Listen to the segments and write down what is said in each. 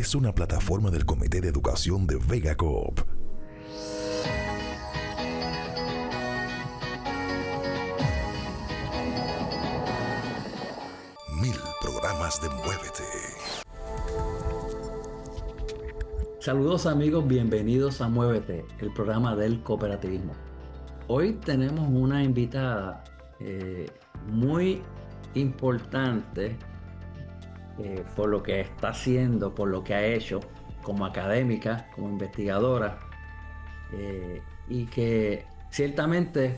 es una plataforma del Comité de Educación de Vega Coop. Mil programas de Muévete. Saludos amigos, bienvenidos a Muévete, el programa del cooperativismo. Hoy tenemos una invitada muy importante por lo que está haciendo, por lo que ha hecho como académica, como investigadora, y que ciertamente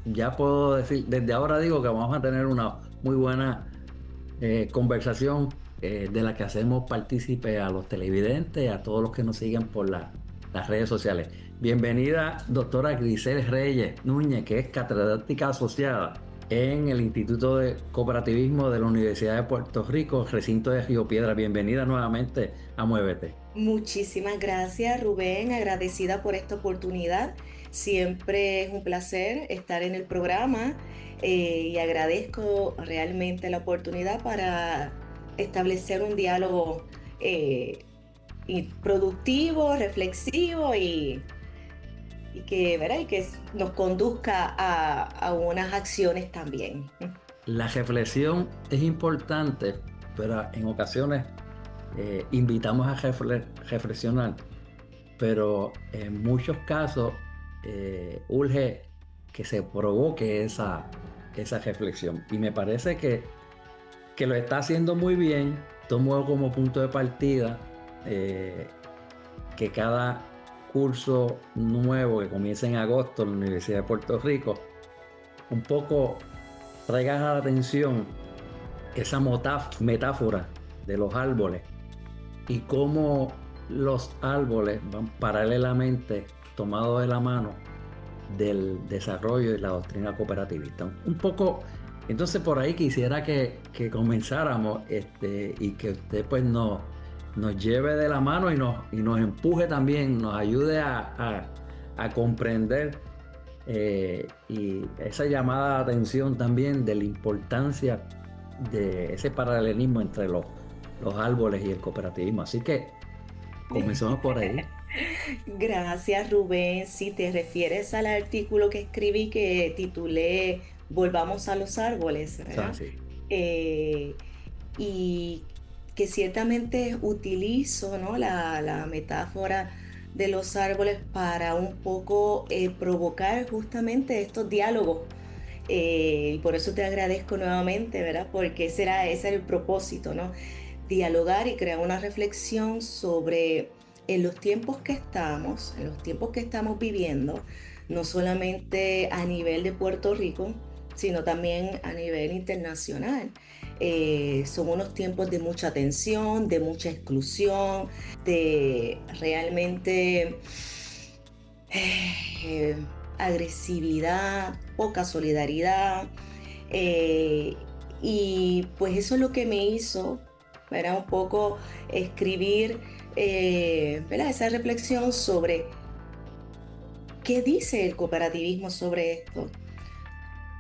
ya puedo decir, desde ahora digo que vamos a tener una muy buena conversación de la que hacemos partícipe a los televidentes, a todos los que nos siguen por las redes sociales. Bienvenida, doctora Grisel Reyes Núñez, que es catedrática asociada en el Instituto de Cooperativismo de la Universidad de Puerto Rico, recinto de Río Piedras. Bienvenida nuevamente a Muévete. Muchísimas gracias, Rubén, agradecida por esta oportunidad. Siempre es un placer estar en el programa y agradezco realmente la oportunidad para establecer un diálogo productivo, reflexivo y que, ¿verdad? Y que nos conduzca a unas acciones también. La reflexión es importante, pero en ocasiones invitamos a reflexionar, pero en muchos casos urge que se provoque esa reflexión. Y me parece que lo está haciendo muy bien. Tomo como punto de partida que cada curso nuevo que comienza en agosto en la Universidad de Puerto Rico un poco traiga a la atención esa metáfora de los árboles y cómo los árboles van paralelamente tomados de la mano del desarrollo y la doctrina cooperativista. Un poco, entonces por ahí quisiera que comenzáramos y que usted pues nos lleve de la mano y nos empuje también, nos ayude a comprender y esa llamada de atención también de la importancia de ese paralelismo entre los árboles y el cooperativismo. Así que comenzamos por ahí. Gracias, Rubén. Si te refieres al artículo que escribí que titulé Volvamos a los árboles, ¿verdad? Sí. Y que ciertamente utilizo, ¿no?, la metáfora de los árboles para un poco provocar justamente estos diálogos. Y por eso te agradezco nuevamente, ¿verdad? Porque ese era el propósito, ¿no? Dialogar y crear una reflexión sobre en los tiempos que estamos viviendo, no solamente a nivel de Puerto Rico, sino también a nivel internacional. Son unos tiempos de mucha tensión, de mucha exclusión, de realmente agresividad, poca solidaridad. Y pues eso es lo que me hizo, ¿verdad?, un poco escribir ¿verdad?, esa reflexión sobre qué dice el cooperativismo sobre esto,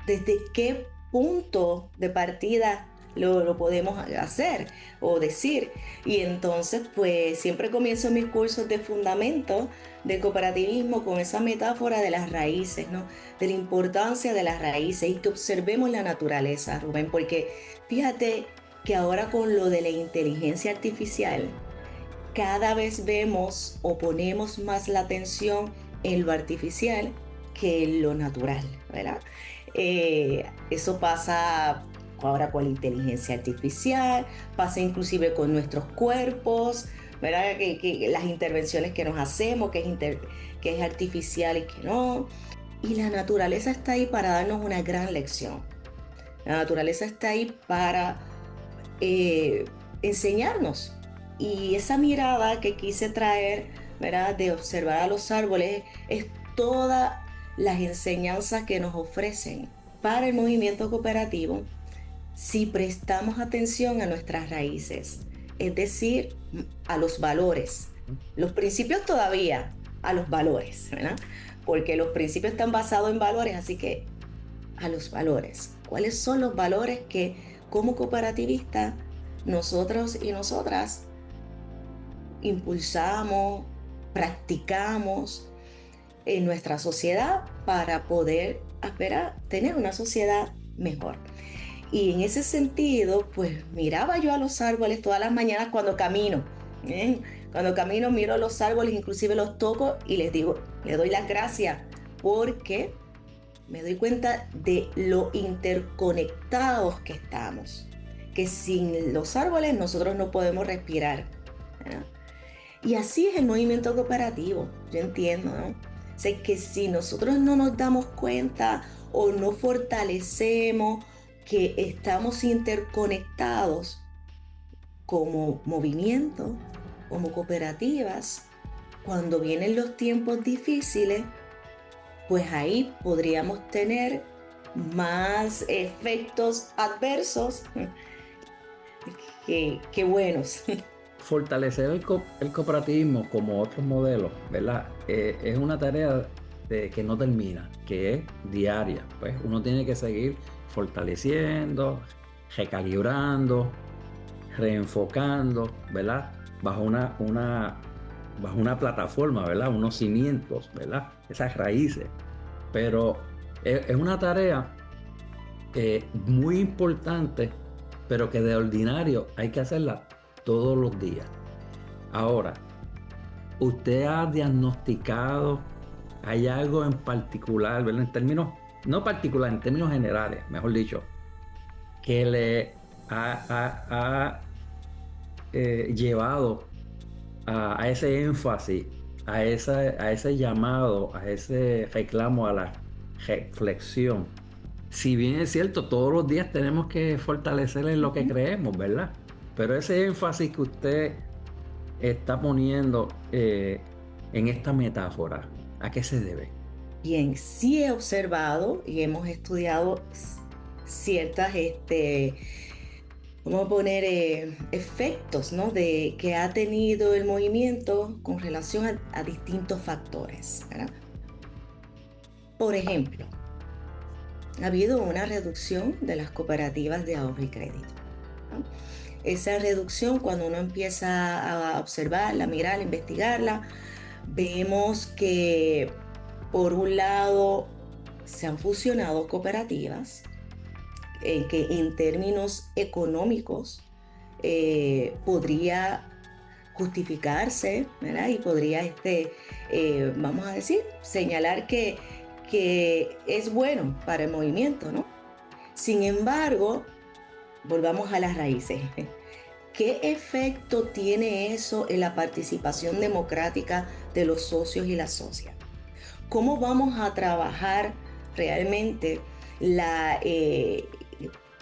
desde qué punto de partida lo podemos hacer o decir. Y entonces pues siempre comienzo mis cursos de fundamento del cooperativismo con esa metáfora de las raíces, ¿no?, de la importancia de las raíces y que observemos la naturaleza, Rubén, porque fíjate que ahora con lo de la inteligencia artificial cada vez vemos o ponemos más la atención en lo artificial que en lo natural, ¿verdad? Eso pasa ahora con la inteligencia artificial, pasa inclusive con nuestros cuerpos, ¿verdad? Que las intervenciones que nos hacemos, que es artificial y que no. Y la naturaleza está ahí para darnos una gran lección. La naturaleza está ahí para enseñarnos. Y esa mirada que quise traer, ¿verdad?, de observar a los árboles, es todas las enseñanzas que nos ofrecen para el movimiento cooperativo si prestamos atención a nuestras raíces, es decir, a los valores. Los principios todavía, a los valores, ¿verdad? Porque los principios están basados en valores, así que a los valores. ¿Cuáles son los valores que como cooperativistas nosotros y nosotras impulsamos, practicamos en nuestra sociedad para poder tener una sociedad mejor. Y en ese sentido, pues miraba yo a los árboles todas las mañanas cuando camino. ¿eh? Cuando camino miro a los árboles, inclusive los toco y les digo, les doy las gracias porque me doy cuenta de lo interconectados que estamos. Que sin los árboles nosotros no podemos respirar. ¿verdad? Y así es el movimiento cooperativo, yo entiendo, ¿no? O sea, que si nosotros no nos damos cuenta o no fortalecemos que estamos interconectados como movimiento, como cooperativas, cuando vienen los tiempos difíciles, pues ahí podríamos tener más efectos adversos que buenos. Fortalecer el cooperativismo como otros modelos, ¿verdad? Es una tarea que no termina, que es diaria. Pues uno tiene que seguir fortaleciendo, recalibrando, reenfocando, ¿verdad? Bajo una plataforma, ¿verdad? Unos cimientos, ¿verdad? Esas raíces. Pero es una tarea muy importante, pero que de ordinario hay que hacerla todos los días. Ahora, ¿usted ha diagnosticado, hay algo en particular, ¿verdad? En términos, no particular, en términos generales, mejor dicho, que le ha llevado a ese énfasis, a ese llamado, a ese reclamo a la reflexión? Si bien es cierto, todos los días tenemos que fortalecer en lo que creemos, ¿verdad? Pero ese énfasis que usted está poniendo en esta metáfora, ¿a qué se debe? Bien, sí he observado y hemos estudiado ciertas, vamos a poner efectos, ¿no? Que ha tenido el movimiento con relación a distintos factores, ¿verdad? Por ejemplo, ha habido una reducción de las cooperativas de ahorro y crédito, ¿no? Esa reducción, cuando uno empieza a observarla, mirarla, investigarla, vemos que por un lado se han fusionado cooperativas que en términos económicos podría justificarse, ¿verdad? Y podría, vamos a decir, señalar que es bueno para el movimiento, ¿no? Sin embargo, volvamos a las raíces. ¿Qué efecto tiene eso en la participación democrática de los socios y las socias? ¿Cómo vamos a trabajar realmente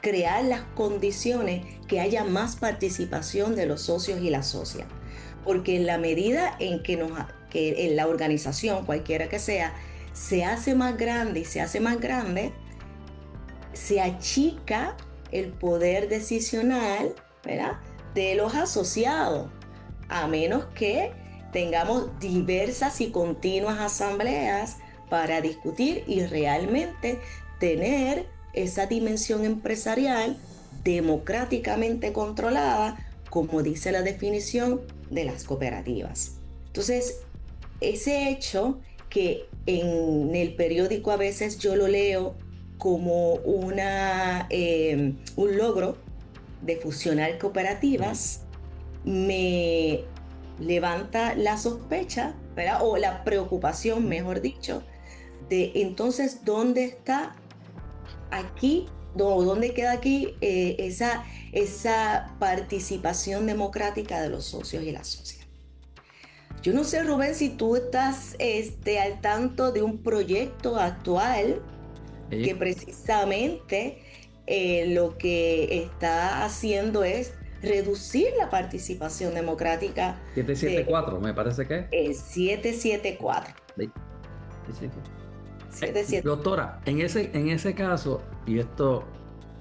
crear las condiciones que haya más participación de los socios y las socias? Porque en la medida en que en la organización, cualquiera que sea, se hace más grande y se hace más grande, se achica el poder decisional, ¿verdad?, de los asociados, a menos que tengamos diversas y continuas asambleas para discutir y realmente tener esa dimensión empresarial democráticamente controlada, como dice la definición de las cooperativas. Entonces, ese hecho que en el periódico a veces yo lo leo como un logro de fusionar cooperativas, me levanta la sospecha, ¿verdad? O la preocupación, mejor dicho, de entonces dónde está aquí, dónde queda aquí esa participación democrática de los socios y las socias. Yo no sé, Rubén, si tú estás al tanto de un proyecto actual que precisamente lo que está haciendo es reducir la participación democrática. 774, me parece que es. 774. Sí. 774. Doctora, en ese caso, y esto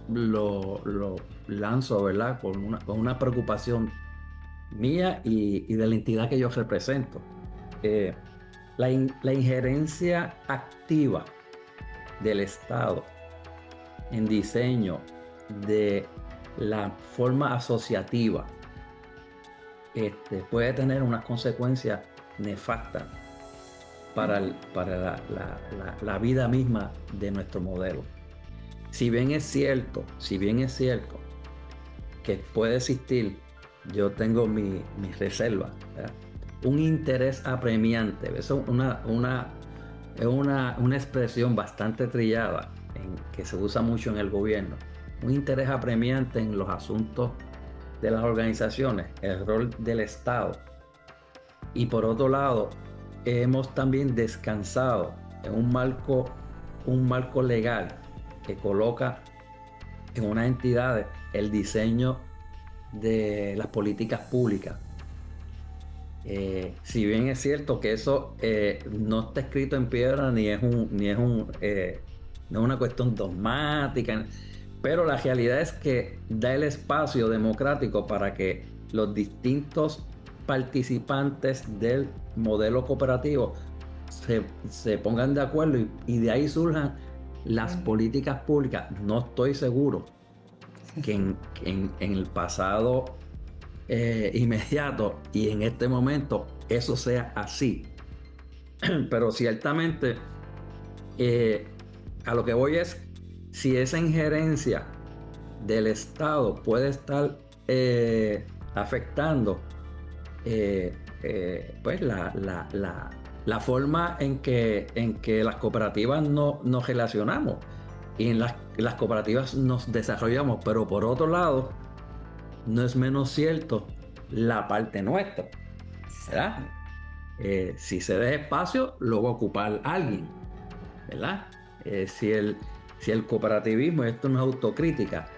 lo lanzo, ¿verdad?, con una preocupación mía y de la entidad que yo represento. La injerencia activa del Estado en diseño de la forma asociativa puede tener unas consecuencias nefastas para la vida misma de nuestro modelo. Si bien es cierto que puede existir, yo tengo mis reservas, ¿verdad? Un interés apremiante, eso es una expresión bastante trillada que se usa mucho en el gobierno. Un interés apremiante en los asuntos de las organizaciones, el rol del Estado. Y por otro lado, hemos también descansado en un marco legal que coloca en unas entidades el diseño de las políticas públicas. Si bien es cierto que eso no está escrito en piedra no es una cuestión dogmática, pero la realidad es que da el espacio democrático para que los distintos participantes del modelo cooperativo se pongan de acuerdo y de ahí surjan las políticas públicas. No estoy seguro que en el pasado inmediato y en este momento eso sea así. Pero ciertamente a lo que voy es si esa injerencia del Estado puede estar afectando pues la forma en que las cooperativas nos relacionamos y en las cooperativas nos desarrollamos, pero por otro lado no es menos cierto la parte nuestra, ¿verdad? Si se deja espacio, lo va a ocupar alguien, ¿verdad? Si el cooperativismo, esto no es autocrítica,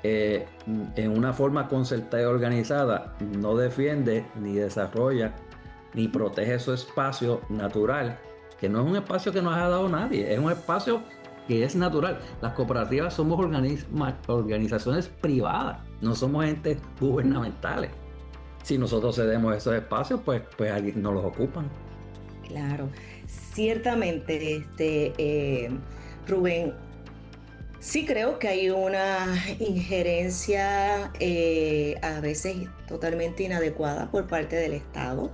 en una forma concertada y organizada no defiende, ni desarrolla, ni protege su espacio natural, que no es un espacio que nos ha dado nadie, es un espacio que es natural. Las cooperativas somos organizaciones privadas, no somos entes gubernamentales. Si nosotros cedemos esos espacios, pues alguien nos los ocupan. Claro, ciertamente, Rubén, sí creo que hay una injerencia a veces totalmente inadecuada por parte del Estado,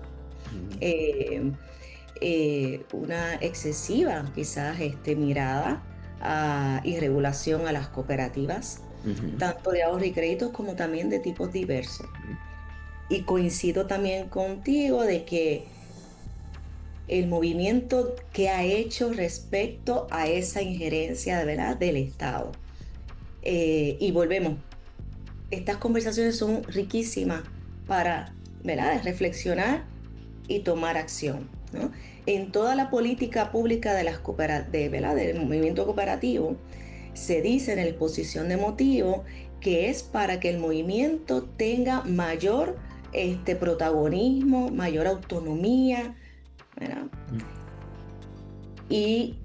una excesiva quizás mirada y regulación a las cooperativas, tanto de ahorro y créditos como también de tipos diversos. Y coincido también contigo de que el movimiento que ha hecho respecto a esa injerencia de verdad del Estado. Y volvemos, estas conversaciones son riquísimas para, ¿verdad?, reflexionar y tomar acción, ¿no? En toda la política pública de del movimiento cooperativo se dice en la exposición de motivos que es para que el movimiento tenga mayor protagonismo, mayor autonomía, ¿verdad? Y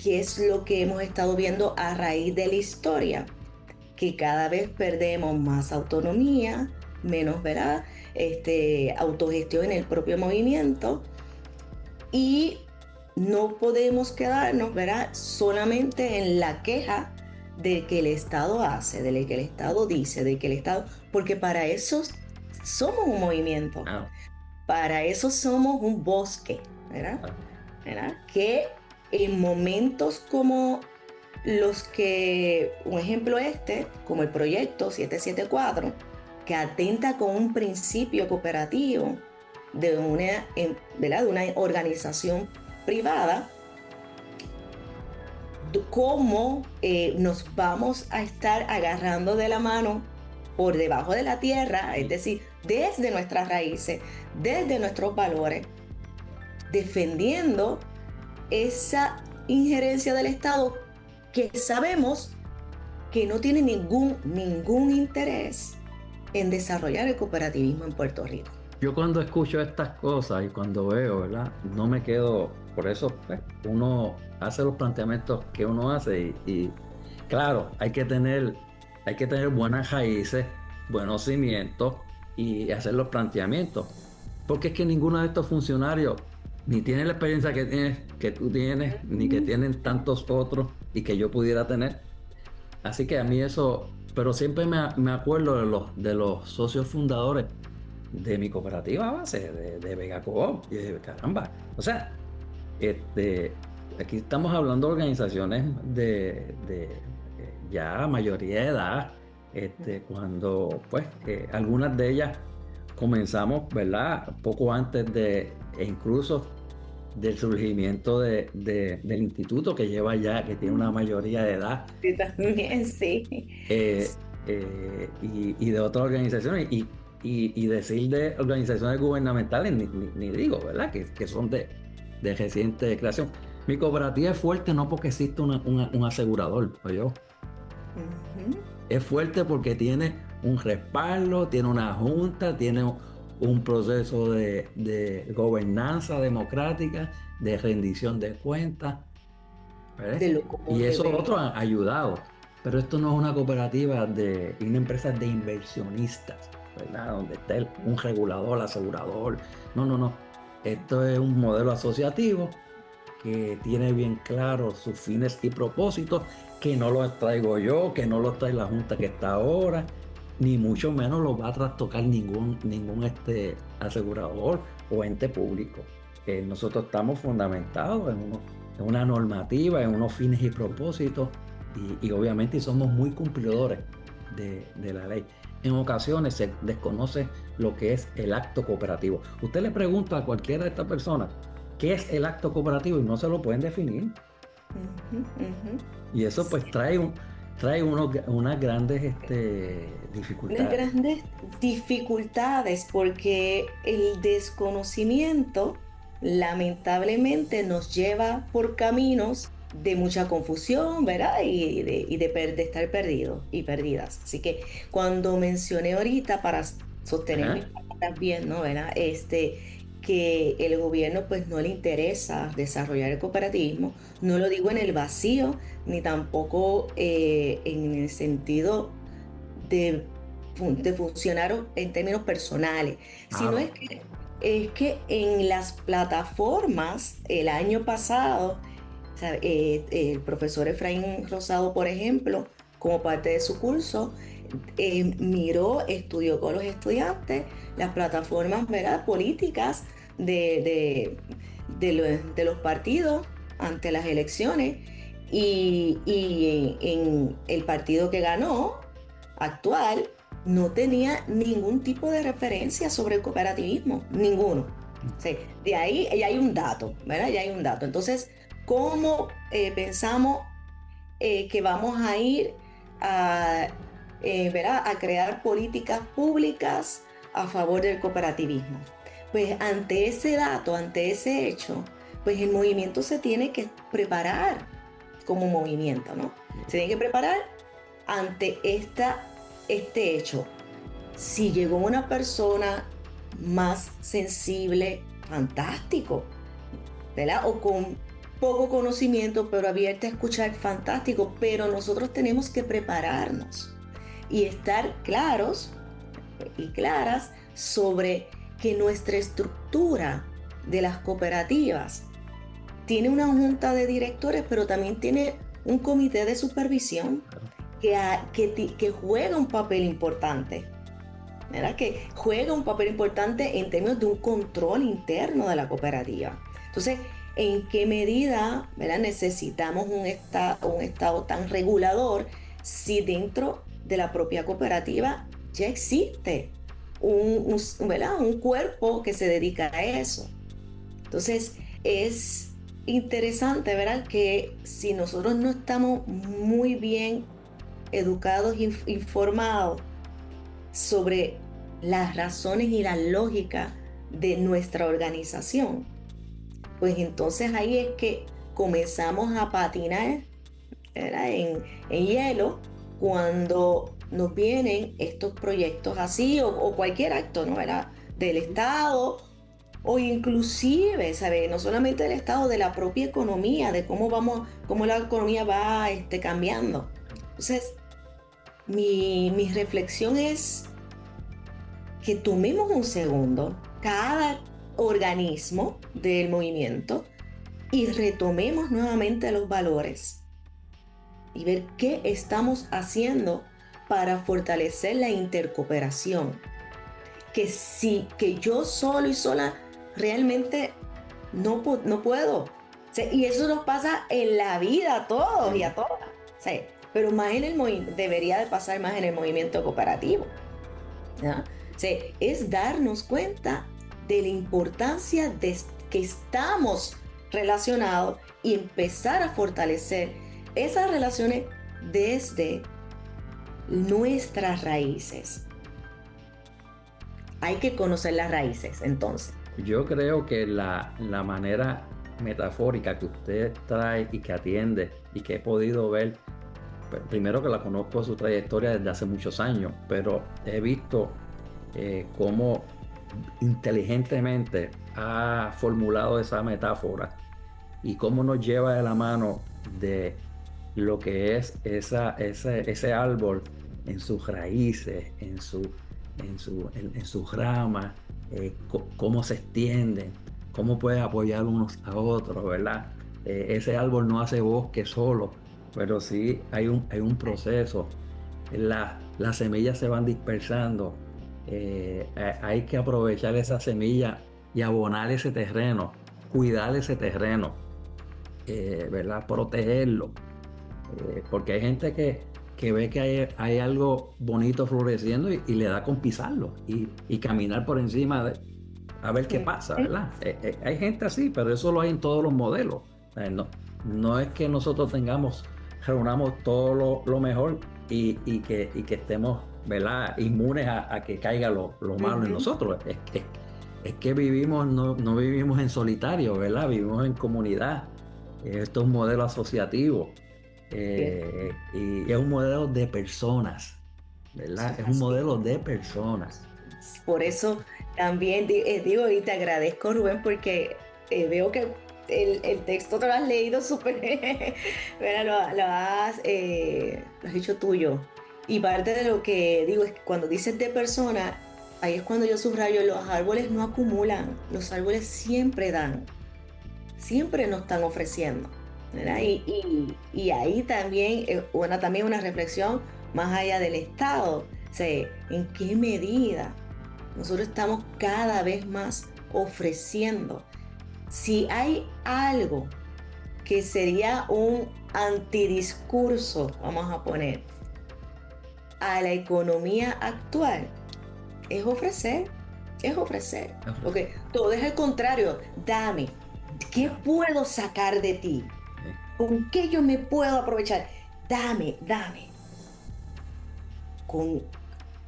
qué es lo que hemos estado viendo a raíz de la historia, que cada vez perdemos más autonomía, menos, ¿verdad?, autogestión en el propio movimiento, y no podemos quedarnos, ¿verdad?, solamente en la queja de que el Estado hace, de lo que el Estado dice, de que el Estado, porque para eso somos un movimiento. Para eso somos un bosque, ¿verdad? ¿Verdad? Que en momentos como los que, un ejemplo como el proyecto 774, que atenta con un principio cooperativo de una, ¿verdad?, de una organización privada, cómo nos vamos a estar agarrando de la mano por debajo de la tierra, es decir, desde nuestras raíces, desde nuestros valores, defendiendo esa injerencia del Estado que sabemos que no tiene ningún interés en desarrollar el cooperativismo en Puerto Rico. Yo cuando escucho estas cosas y cuando veo, ¿verdad?, no me quedo, por eso uno hace los planteamientos que uno hace y claro, hay que tener buenas raíces, buenos cimientos y hacer los planteamientos, porque es que ninguno de estos funcionarios ni tiene la experiencia que tú tienes, ni que tienen tantos otros y que yo pudiera tener. Así que a mí eso, pero siempre me acuerdo de los socios fundadores de mi cooperativa a base de Vega Coop. Y dije, caramba, o sea, aquí estamos hablando de organizaciones de ya mayoría de edad, cuando pues algunas de ellas comenzamos, ¿verdad? Poco antes e incluso del surgimiento del instituto que lleva ya, que tiene una mayoría de edad, Sí, también, sí. eh, y de otras organizaciones, y decir de organizaciones gubernamentales, ni digo, ¿verdad? Que son de reciente creación. Mi cooperativa es fuerte no porque existe un asegurador, yo. Ujú. Es fuerte porque tiene un respaldo, tiene una junta, tiene un proceso de gobernanza democrática, de rendición de cuentas, ¿ves? De lo Y común de eso ver. otros han ayudado. Pero esto no es una cooperativa una empresa de inversionistas, ¿verdad? Donde está un regulador, asegurador. No, no, no. Esto es un modelo asociativo que tiene bien claro sus fines y propósitos, que no los traigo yo, que no los trae la Junta que está ahora, ni mucho menos los va a trastocar ningún asegurador o ente público. Nosotros estamos fundamentados en una normativa, en unos fines y propósitos, y obviamente somos muy cumplidores de la ley. En ocasiones se desconoce lo que es el acto cooperativo. Usted le pregunta a cualquiera de estas personas qué es el acto cooperativo y no se lo pueden definir. Ujú, ujú. Y eso pues trae unas grandes Unas dificultades. grandes dificultades porque el desconocimiento lamentablemente nos lleva por caminos de mucha confusión, ¿verdad? De estar perdidos y perdidas. Así que cuando mencioné ahorita, para sostener mis Ajá. palabras bien, ¿no? ¿Verdad? Que el gobierno pues no le interesa desarrollar el cooperativismo, no lo digo en el vacío, ni tampoco en el sentido de, de funcionar en términos personales, sino Claro. es que en las plataformas el año pasado, o sea, el profesor Efraín Rosado, por ejemplo, como parte de su curso, estudió con los estudiantes las plataformas, ¿verdad?, políticas de, de los partidos ante las elecciones y en el partido que ganó actual no tenía ningún tipo de referencia sobre el cooperativismo, ninguno. Sí, de ahí ya hay un dato, ¿verdad? Ya hay un dato. Entonces, ¿cómo pensamos que vamos a ir a, ¿verdad?, a crear políticas públicas a favor del cooperativismo? Pues ante ese dato, ante ese hecho, pues el movimiento se tiene que preparar como movimiento, ¿no? Se tiene que preparar ante este hecho. Si llegó una persona más sensible, fantástico, ¿verdad? O con poco conocimiento, pero abierta a escuchar, fantástico. Pero nosotros tenemos que prepararnos y estar claros y claras sobre que nuestra estructura de las cooperativas tiene una junta de directores, pero también tiene un comité de supervisión que juega un papel importante, ¿verdad? Que juega un papel importante en términos de un control interno de la cooperativa. Entonces, ¿en qué medida, ¿verdad?, necesitamos un estado tan regulador si dentro de la propia cooperativa ya existe ¿verdad?, un cuerpo que se dedica a eso? Entonces, es interesante, ¿verdad?, que si nosotros no estamos muy bien educados, informados sobre las razones y la lógica de nuestra organización, pues entonces ahí es que comenzamos a patinar, ¿verdad?, en hielo cuando nos vienen estos proyectos así o cualquier acto, ¿no?, ¿verdad?, del Estado o inclusive, ¿sabe?, no solamente del Estado, de la propia economía, de cómo la economía va cambiando. Entonces, mi reflexión es que tomemos un segundo cada organismo del movimiento y retomemos nuevamente los valores y ver qué estamos haciendo para fortalecer la intercooperación que sí, que yo solo y sola realmente no puedo. O sea, y eso nos pasa en la vida a todos y a todas. O sea, pero más en el debería de pasar más en el movimiento cooperativo, ¿ya? O sea, es darnos cuenta de la importancia de que estamos relacionados y empezar a fortalecer esas relaciones desde nuestras raíces. Hay que conocer las raíces, entonces. Yo creo que la manera metafórica que usted trae y que atiende y que he podido ver, primero que la conozco su trayectoria desde hace muchos años, pero he visto cómo inteligentemente ha formulado esa metáfora y cómo nos lleva de la mano de lo que es ese árbol en sus raíces, en sus ramas, cómo se extienden, cómo puede apoyar unos a otros, ¿verdad? Ese árbol no hace bosque solo, pero sí hay un proceso. Las semillas se van dispersando. Hay que aprovechar esa semilla y abonar ese terreno, cuidar ese terreno, ¿verdad? Protegerlo. Porque hay gente que ve que hay algo bonito floreciendo y le da con pisarlo y caminar por encima a ver qué pasa, ¿verdad? Hay gente así, pero eso lo hay en todos los modelos. No es que nosotros reunamos todo lo mejor y que estemos, ¿verdad?, inmunes a que caiga lo malo en nosotros. Es que vivimos, no vivimos en solitario, ¿verdad? Vivimos en comunidad. Esto es un modelo asociativo. Y es un modelo de personas, ¿verdad? Es un modelo de personas. Por eso también digo y te agradezco, Rubén, porque veo que el texto te lo has leído súper, lo has hecho tuyo. Y parte de lo que digo es que cuando dices de persona, ahí es cuando yo subrayo, los árboles no acumulan, los árboles siempre dan, siempre nos están ofreciendo, ¿verdad? Y ahí también, también una reflexión más allá del Estado, o sea, ¿en qué medida nosotros estamos cada vez más ofreciendo? Si hay algo que sería un antidiscurso, vamos a poner, a la economía actual, es ofrecer. Porque todo es el contrario. Dame, ¿qué puedo sacar de ti? ¿Con qué yo me puedo aprovechar? Dame.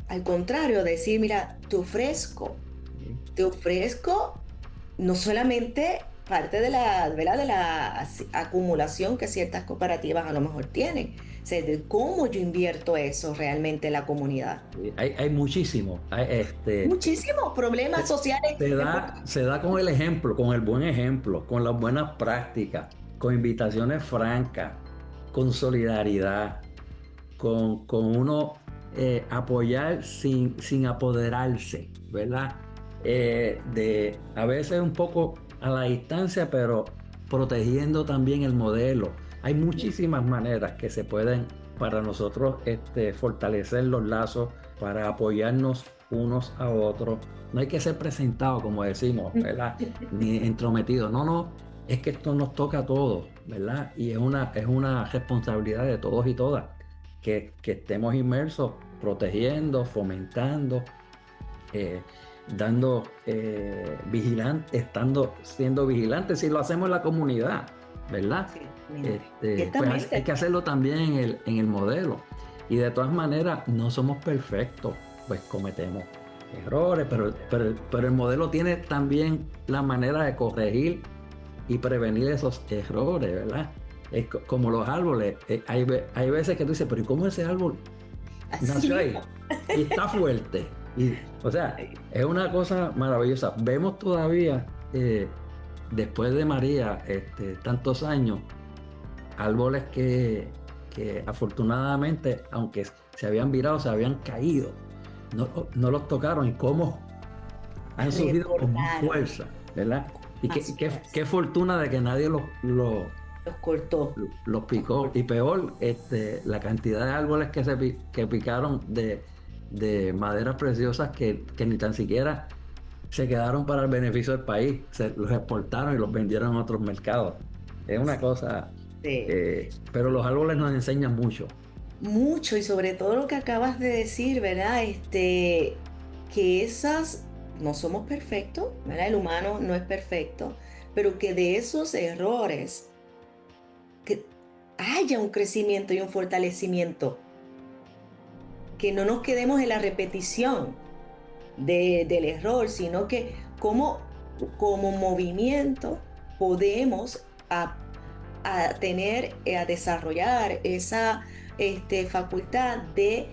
Al contrario, decir, mira, te ofrezco no solamente parte de la acumulación que ciertas cooperativas a lo mejor tienen, o sea, de cómo yo invierto eso realmente en la comunidad. Hay muchísimos. Muchísimos problemas sociales. Se da con el ejemplo, con el buen ejemplo, con las buenas prácticas, con invitaciones francas, con solidaridad, con uno apoyar sin apoderarse, ¿verdad? A veces un poco a la distancia, pero protegiendo también el modelo. Hay muchísimas maneras que se pueden para nosotros fortalecer los lazos, para apoyarnos unos a otros. No hay que ser presentados, como decimos, ¿verdad? Ni entrometidos. No, es que esto nos toca a todos, ¿verdad? Y es una responsabilidad de todos y todas que estemos inmersos, protegiendo, fomentando, estando siendo vigilantes, si lo hacemos en la comunidad, ¿verdad? Pues hay que hacerlo también en el modelo. Y de todas maneras, no somos perfectos, pues cometemos errores, pero el modelo tiene también la manera de corregir y prevenir esos errores, ¿verdad? Es como los árboles. Hay veces que tú dices, pero ¿y cómo ese árbol nació ahí? Y está fuerte. O sea, es una cosa maravillosa. Vemos todavía, después de María, tantos años, árboles que afortunadamente, aunque se habían virado, se habían caído. No los tocaron y cómo han surgido con más fuerza, ¿verdad? Y qué fortuna de que nadie los cortó, los picó. Y peor, la cantidad de árboles que picaron de maderas preciosas que ni tan siquiera se quedaron para el beneficio del país, los exportaron y los vendieron a otros mercados. Es una cosa, Sí. pero los árboles nos enseñan mucho. Mucho, y sobre todo lo que acabas de decir, ¿verdad? Que esas no somos perfectos, ¿verdad? El humano no es perfecto, pero que de esos errores que haya un crecimiento y un fortalecimiento, que no nos quedemos en la repetición del error, sino que como movimiento podemos tener, a desarrollar esa facultad de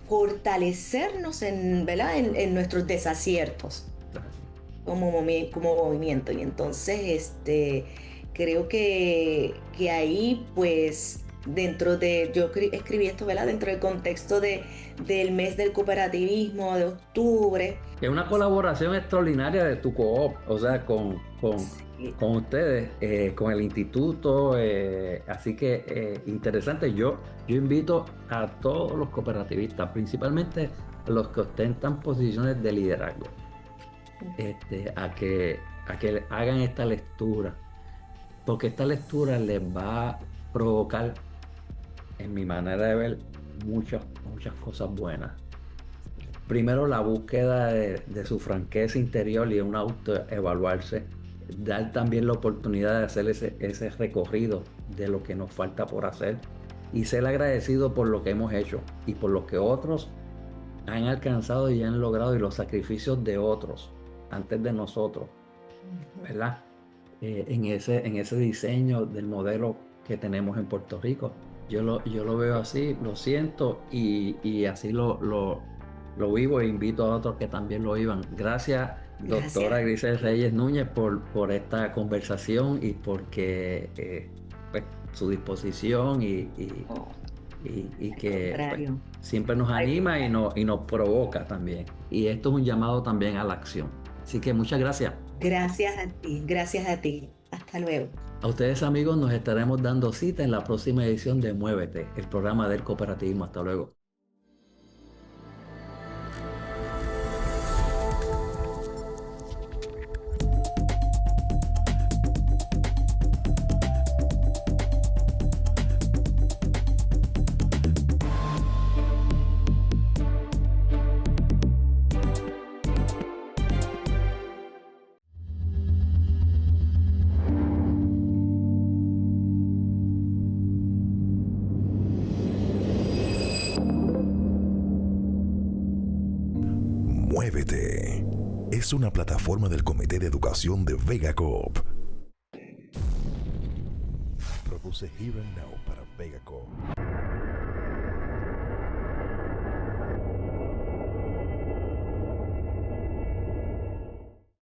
fortalecernos ¿verdad? En nuestros desaciertos como movimiento. Y entonces creo que ahí pues yo escribí esto, ¿verdad? Dentro del contexto del mes del cooperativismo de octubre. Es una colaboración extraordinaria de tu coop, o sea, Sí. con ustedes, con el instituto, así que interesante. Yo invito a todos los cooperativistas, principalmente a los que ostentan posiciones de liderazgo, a que hagan esta lectura, porque esta lectura les va a provocar, en mi manera de ver, muchas cosas buenas. Primero, la búsqueda de su franqueza interior y un autoevaluarse, dar también la oportunidad de hacer ese recorrido de lo que nos falta por hacer y ser agradecido por lo que hemos hecho y por lo que otros han alcanzado y han logrado y los sacrificios de otros antes de nosotros, ¿verdad? En ese diseño del modelo que tenemos en Puerto Rico. Yo lo veo así, lo siento y así lo vivo e invito a otros que también lo vivan. Gracias, doctora Gracias. Grisel Reyes Núñez, por esta conversación y porque pues, su disposición Oh, y al que pues, contrario. siempre nos Ay, anima y nos provoca también. Y esto es un llamado también a la acción. Así que muchas gracias. gracias a ti, gracias a ti. Hasta luego. A ustedes amigos nos estaremos dando cita en la próxima edición de Muévete, el programa del cooperativismo. Hasta luego. Muévete. Es una plataforma del Comité de Educación de Vega Coop. Produce Here and Now para Vega Coop.